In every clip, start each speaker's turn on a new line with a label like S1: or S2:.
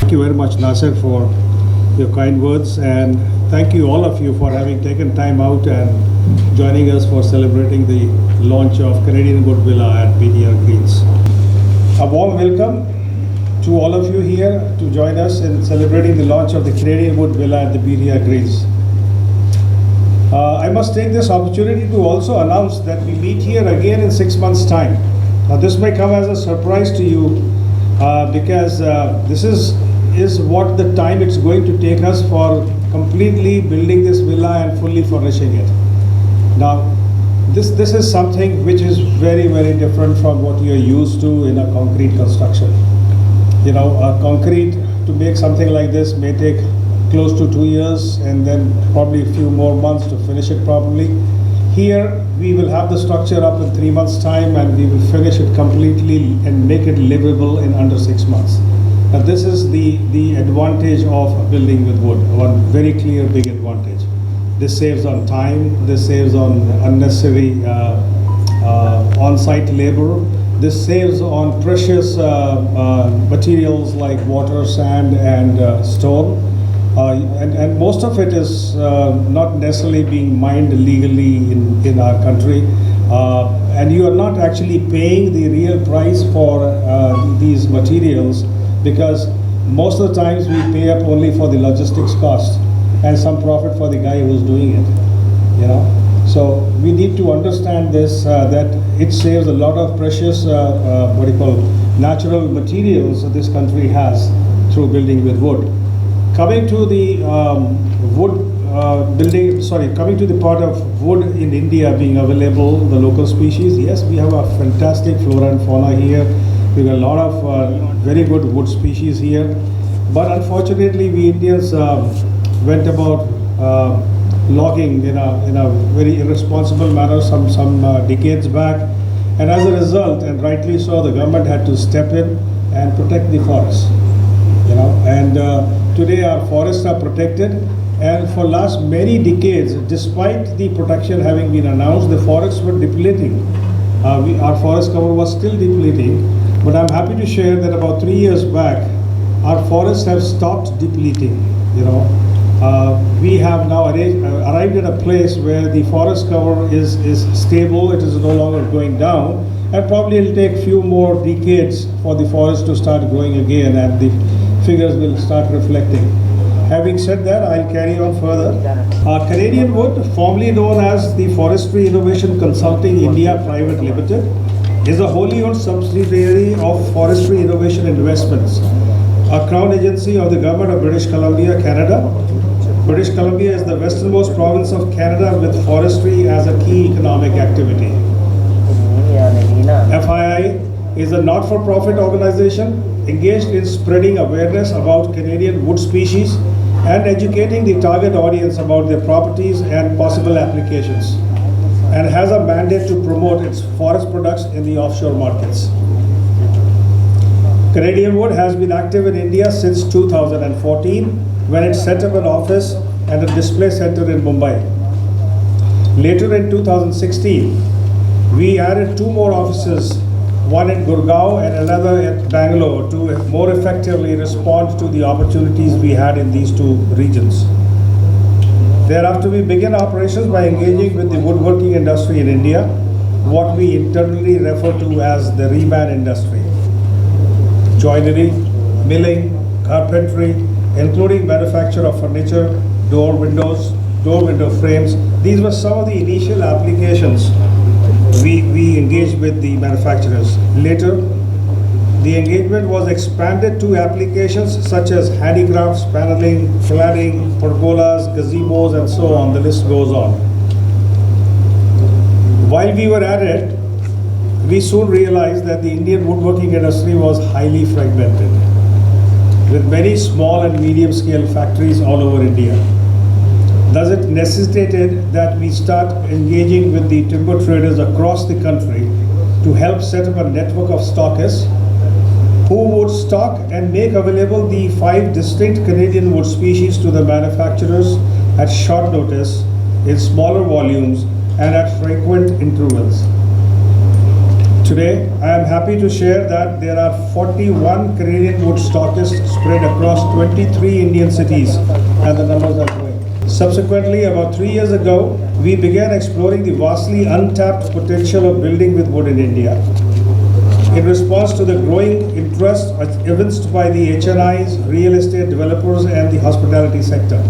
S1: Thank you very much, Nasir, for your kind words, and thank you all of you for having taken time out and joining us for celebrating the launch of Canadian Wood Villa at BTR Greens. A warm welcome to all of you here to join us in celebrating the launch of the Canadian Wood Villa at the BTR Greens. I must take this opportunity to also announce that we meet here again in 6 months' time. Now, this may come as a surprise to you because this is what the time it's going to take us for completely building this villa and fully furnishing it. Now, this is something which is very, very different from what you're used to in a concrete construction. You know, concrete, to make something like this may take close to 2 years and then probably a few more months to finish it properly. Here, we will have the structure up in 3 months' time and we will finish it completely and make it livable in under 6 months. Now, this is the advantage of building with wood, one very clear big advantage. This saves on time, this saves on unnecessary on-site labor, this saves on precious materials like water, sand, and stone. And most of it is not necessarily being mined legally in our country. And you are not actually paying the real price for these materials, because most of the times we pay up only for the logistics cost and some profit for the guy who's doing it, you know. So we need to understand this, that it saves a lot of precious, natural materials that this country has through building with wood. Coming to the coming to the part of wood in India being available, the local species, yes, we have a fantastic flora and fauna here. We've got a lot of very good wood species here. But unfortunately, we Indians went about logging in a very irresponsible manner some decades back. And as a result, and rightly so, the government had to step in and protect the forests. You know, and today our forests are protected, and for last many decades, despite the protection having been announced, the forests were depleting. Our forest cover was still depleting, but I'm happy to share that about 3 years back, our forests have stopped depleting. You know, we have now arrived at a place where the forest cover is stable. It is no longer going down, and probably it'll take a few more decades for the forest to start growing again, and the figures will start reflecting. Having said that, I'll carry on further. Canadian Wood, formerly known as the Forestry Innovation Consulting India Private Limited, is a wholly owned subsidiary of Forestry Innovation Investments, a crown agency of the Government of British Columbia, Canada. British Columbia is the westernmost province of Canada with forestry as a key economic activity. FII is a not-for-profit organization engaged in spreading awareness about Canadian wood species and educating the target audience about their properties and possible applications, and has a mandate to promote its forest products in the offshore markets. Canadian Wood has been active in India since 2014, when it set up an office and a display center in Mumbai. Later in 2016, we added 2 more offices, one in Gurgaon and another at Bangalore, to more effectively respond to the opportunities we had in these 2 regions. Thereafter, we began operations by engaging with the woodworking industry in India, what we internally refer to as the reman industry. Joinery, milling, carpentry, including manufacture of furniture, door window frames. These were some of the initial applications we engaged with the manufacturers. Later, the engagement was expanded to applications such as handicrafts, paneling, cladding, pergolas, gazebos, and so on. The list goes on. While we were at it, we soon realized that the Indian woodworking industry was highly fragmented, with many small and medium-scale factories all over India. Thus, it necessitated that we start engaging with the timber traders across the country to help set up a network of stockists who would stock and make available the 5 distinct Canadian wood species to the manufacturers at short notice, in smaller volumes, and at frequent intervals. Today, I am happy to share that there are 41 Canadian wood stockists spread across 23 Indian cities, and the numbers are growing. Subsequently, about 3 years ago, we began exploring the vastly untapped potential of building with wood in India. In response to the growing interest evinced by the HNIs, real estate developers, and the hospitality sector.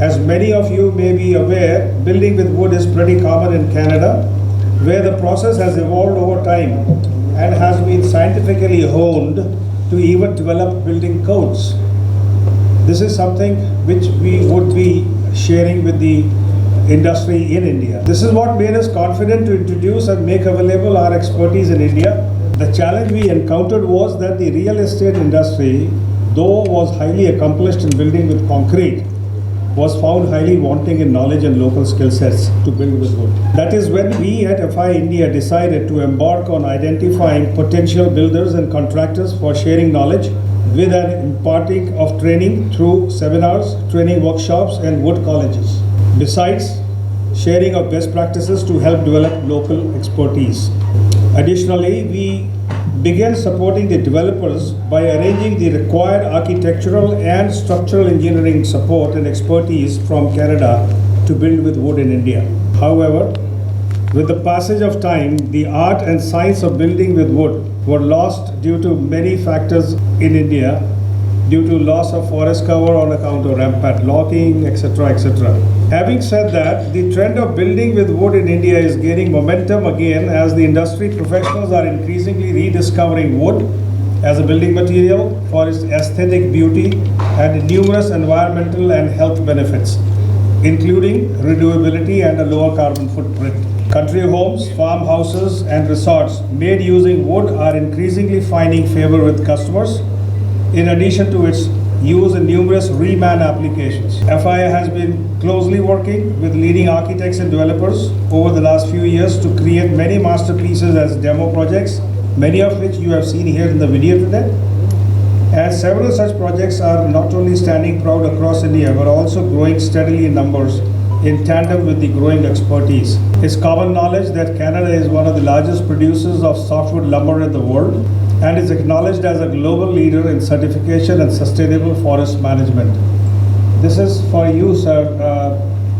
S1: As many of you may be aware, building with wood is pretty common in Canada, where the process has evolved over time and has been scientifically honed to even develop building codes. This is something which we would be sharing with the industry in India. This is what made us confident to introduce and make available our expertise in India. The challenge we encountered was that the real estate industry, though was highly accomplished in building with concrete, was found highly wanting in knowledge and local skill sets to build with wood. That is when we at FI India decided to embark on identifying potential builders and contractors for sharing knowledge with an imparting of training through seminars, training workshops, and wood colleges. Besides, sharing of best practices to help develop local expertise. Additionally, we began supporting the developers by arranging the required architectural and structural engineering support and expertise from Canada to build with wood in India. However, with the passage of time, the art and science of building with wood were lost due to many factors in India, due to loss of forest cover on account of rampant logging, etc., etc. Having said that, the trend of building with wood in India is gaining momentum again as the industry professionals are increasingly rediscovering wood as a building material for its aesthetic beauty and numerous environmental and health benefits, including renewability and a lower carbon footprint. Country homes, farmhouses, and resorts made using wood are increasingly finding favor with customers, in addition to its use in numerous reman applications. FI has been closely working with leading architects and developers over the last few years to create many masterpieces as demo projects, many of which you have seen here in the video today. And several such projects are not only standing proud across India, but also growing steadily in numbers in tandem with the growing expertise. It's common knowledge that Canada is one of the largest producers of softwood lumber in the world, and is acknowledged as a global leader in certification and sustainable forest management. This is for you, sir,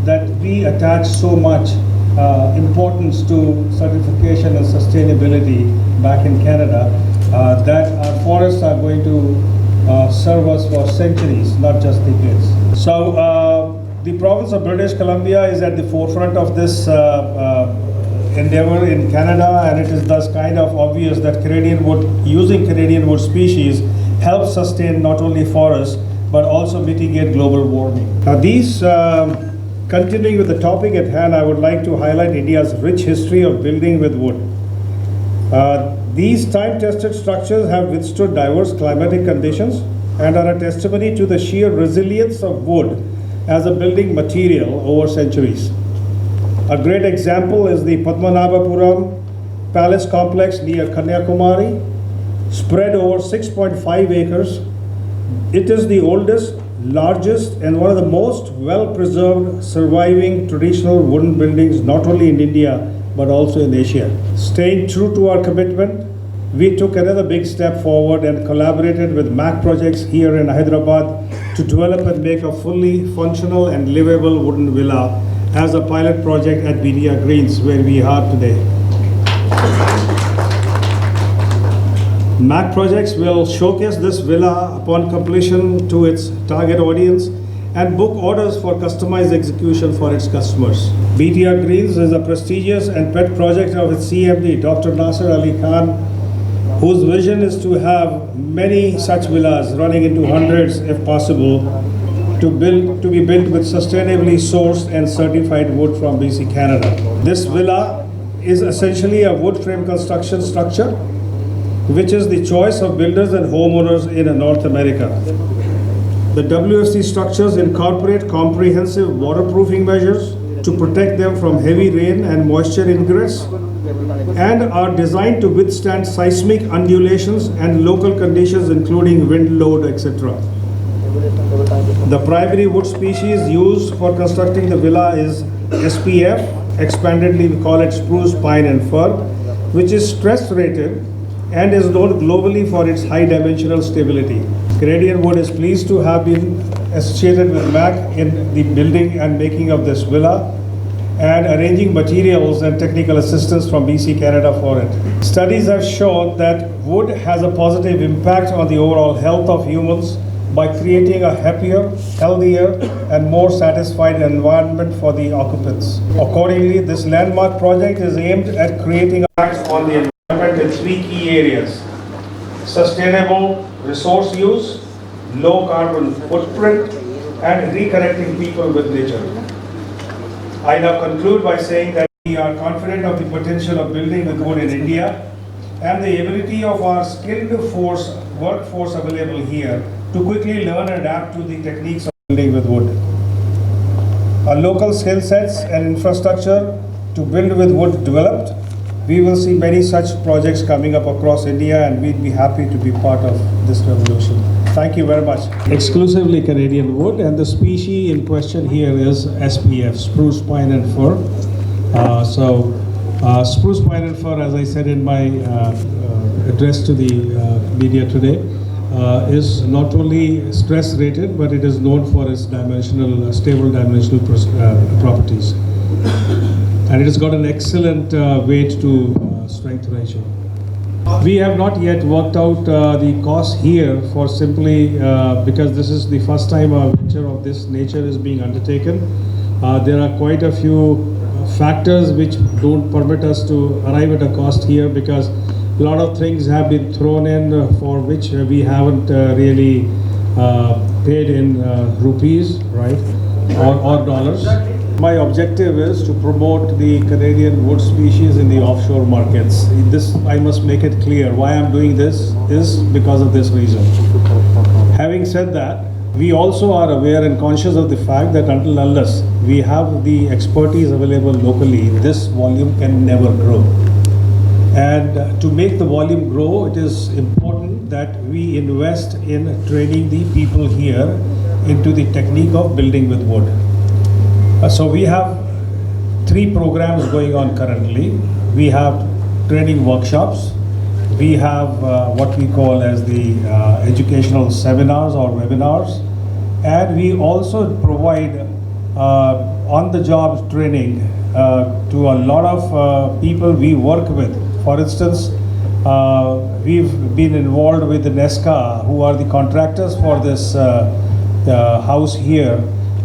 S1: that we attach so much importance to certification and sustainability back in Canada, that our forests are going to serve us for centuries, not just decades. So the province of British Columbia is at the forefront of this endeavor in Canada, and it is thus kind of obvious that using Canadian wood species helps sustain not only forests but also mitigate global warming. Now continuing with the topic at hand, I would like to highlight India's rich history of building with wood. These time-tested structures have withstood diverse climatic conditions and are a testimony to the sheer resilience of wood as a building material over centuries. A great example is the Padmanabhapuram Palace Complex near Kanyakumari, spread over 6.5 acres. It is the oldest, largest, and one of the most well-preserved surviving traditional wooden buildings not only in India but also in Asia. Staying true to our commitment, we took another big step forward and collaborated with MAC Projects here in Hyderabad to develop and make a fully functional and livable wooden villa as a pilot project at BTR Greens, where we are today. MAC Projects will showcase this villa upon completion to its target audience and book orders for customized execution for its customers. BTR Greens is a prestigious and pet project of its CMD, Dr. Nasir Ali Khan, whose vision is to have many such villas running into hundreds if possible, to be built with sustainably sourced and certified wood from BC Canada. This villa is essentially a wood frame construction structure, which is the choice of builders and homeowners in North America. The WFC structures incorporate comprehensive waterproofing measures to protect them from heavy rain and moisture ingress, and are designed to withstand seismic undulations and local conditions including wind load, etc. The primary wood species used for constructing the villa is SPF, expandedly we call it spruce, pine, and fir, which is stress rated and is known globally for its high dimensional stability. Canadian Wood is pleased to have been associated with MAC in the building and making of this villa and arranging materials and technical assistance from BC Canada for it. Studies have shown that wood has a positive impact on the overall health of humans by creating a happier, healthier, and more satisfied environment for the occupants. Accordingly, this landmark project is aimed at creating impacts on the environment in three key areas: sustainable resource use, low carbon footprint, and reconnecting people with nature. I now conclude by saying that we are confident of the potential of building with wood in India and the ability of our skilled workforce available here to quickly learn and adapt to the techniques of building with wood. Our local skill sets and infrastructure to build with wood developed. We will see many such projects coming up across India, and we'd be happy to be part of this revolution. Thank you very much. Exclusively Canadian wood, and the species in question here is SPF, spruce, pine and fir. Spruce, pine and fir, as I said in my address to the media today, is not only stress rated, but it is known for its stable dimensional properties. And it has got an excellent weight to strength ratio. We have not yet worked out the cost here for simply because this is the first time a venture of this nature is being undertaken. There are quite a few factors which don't permit us to arrive at a cost here, because a lot of things have been thrown in for which we haven't really paid in rupees, right, or dollars. My objective is to promote the Canadian wood species in the offshore markets. This, I must make it clear, why I'm doing this is because of this reason. Having said that, we also are aware and conscious of the fact that unless we have the expertise available locally, this volume can never grow. And to make the volume grow, it is important that we invest in training the people here into the technique of building with wood. So we have 3 programs going on currently. We have training workshops. We have what we call as the educational seminars or webinars. And we also provide on-the-job training to a lot of people we work with. For instance, we've been involved with the NESCA, who are the contractors for this house here.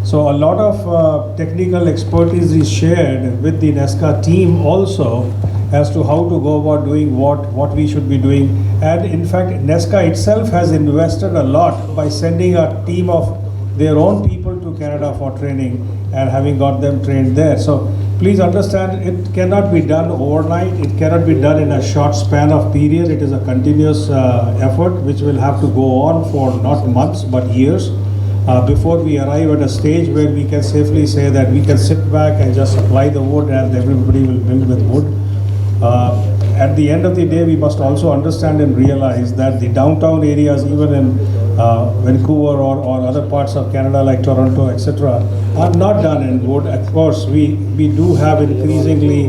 S1: So a lot of technical expertise is shared with the NESCA team also as to how to go about doing what we should be doing. And in fact, NESCA itself has invested a lot by sending a team of their own people to Canada for training and having got them trained there. So please understand, it cannot be done overnight. It cannot be done in a short span of period. It is a continuous effort which will have to go on for not months but years. Before we arrive at a stage where we can safely say that we can sit back and just supply the wood and everybody will build with wood. At the end of the day, we must also understand and realize that the downtown areas, even in Vancouver or other parts of Canada like Toronto, etc., are not done in wood. Of course, we do have increasingly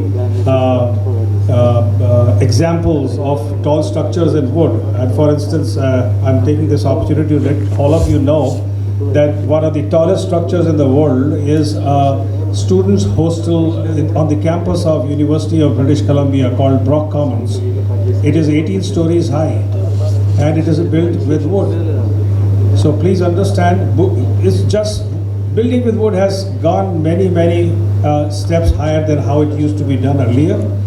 S1: examples of tall structures in wood. And for instance, I'm taking this opportunity to let all of you know that one of the tallest structures in the world is a students' hostel on the campus of University of British Columbia called Brock Commons. It is 18 stories high and it is built with wood. So please understand, it's just building with wood has gone many steps higher than how it used to be done earlier.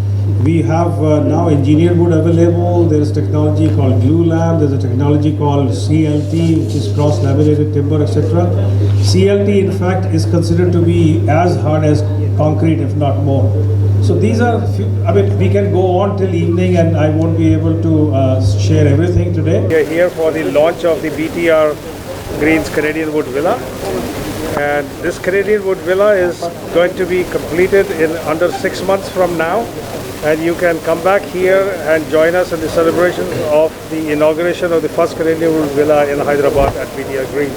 S1: We have now engineered wood available. There is technology called Glulam. There's a technology called CLT, which is cross-laminated timber, etc. CLT, in fact, is considered to be as hard as concrete, if not more. So these are, I mean, we can go on till evening and I won't be able to share everything today. We are here for the launch of the BTR Greens Canadian Wood Villa. And this Canadian Wood Villa is going to be completed in under 6 months from now. And you can come back here and join us in the celebration of the inauguration of the first Canadian Wood Villa in Hyderabad at BTR Greens.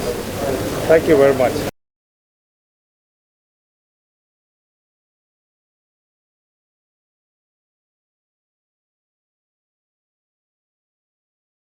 S1: Thank you very much.